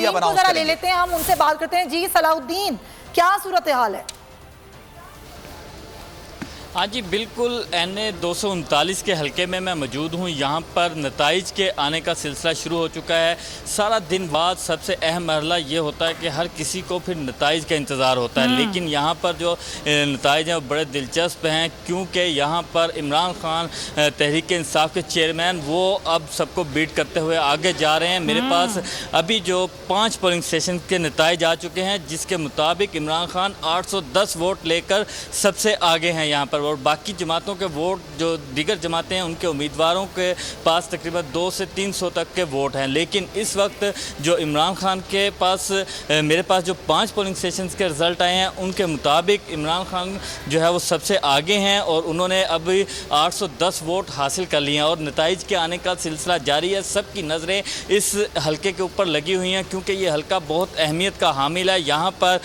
सलाउद्दीन को जरा ले लेते हैं, हम उनसे बात करते हैं। जी सलाउद्दीन, क्या सूरत हाल है? हाँ जी बिल्कुल, NA 239 के हलके में मैं मौजूद हूँ। यहाँ पर नताइज के आने का सिलसिला शुरू हो चुका है। सारा दिन बाद सबसे अहम मरहला ये होता है कि हर किसी को फिर नताइज का इंतज़ार होता है, लेकिन यहाँ पर जो नताइज हैं वो बड़े दिलचस्प हैं, क्योंकि यहाँ पर इमरान खान तहरीक इंसाफ के चेयरमैन वो अब सबको बीट करते हुए आगे जा रहे हैं। मेरे पास अभी जो 5 पोलिंग स्टेशन के नताइज आ चुके हैं, जिसके मुताबिक इमरान खान 810 वोट लेकर सबसे आगे हैं यहाँ पर, और बाकी जमातों के वोट जो दीगर जमातें हैं उनके उम्मीदवारों के पास तकरीबन 200 से 300 तक के वोट हैं। लेकिन इस वक्त जो इमरान खान के पास मेरे पास जो 5 पोलिंग स्टेशन के रिज़ल्ट आए हैं उनके मुताबिक इमरान खान जो है वो सबसे आगे हैं और उन्होंने अभी 810 वोट हासिल कर लिए हैं और नताइज के आने का सिलसिला जारी है। सबकी नज़रें इस हलके के ऊपर लगी हुई हैं, क्योंकि ये हलका बहुत अहमियत का हामिल है। यहाँ पर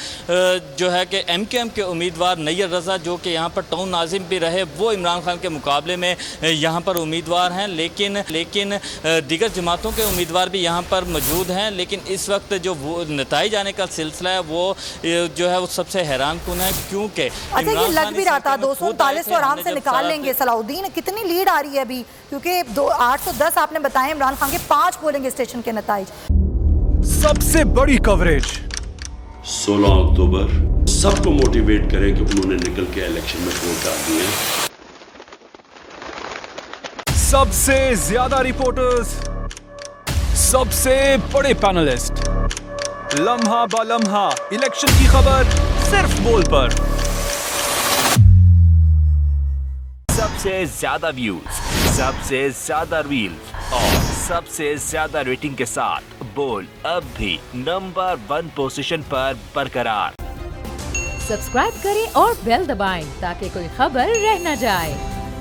जो है कि MQM के उम्मीदवार नैयर रज़ा, जो कि यहाँ पर टाउन नाज़िम भी रहे, वो इमरान खान के मुकाबले में यहाँ पर उम्मीदवार हैं। लेकिन दीगर जमातों के उम्मीदवार भी यहाँ पर मौजूद हैं। लेकिन इस वक्त जो वो नताइज आने का सिलसिला है वो जो है वो सबसे हैरान कुन है, क्योंकि अच्छा ये लग भी रहा था 239 को आराम से निकाल लेंगे। सलाउद्दीन, कितनी लीड आ रही है अभी? क्योंकि 810 आपने बताया इमरान खान के 5 पोलिंग स्टेशन के नताइज। सबसे बड़ी कवरेज 16 अक्टूबर सबको मोटिवेट करें कि उन्होंने निकल के इलेक्शन में वोट डाल दिए। सबसे ज्यादा रिपोर्टर्स, सबसे बड़े पैनलिस्ट, लम्हा बा लम्हा इलेक्शन की खबर सिर्फ बोल पर। सबसे ज्यादा व्यूज, सबसे ज्यादा रील्स और सबसे ज्यादा रेटिंग के साथ बोल अब भी नंबर 1 पोजीशन पर बरकरार। सब्सक्राइब करें और बेल दबाएं ताकि कोई खबर रह न जाए।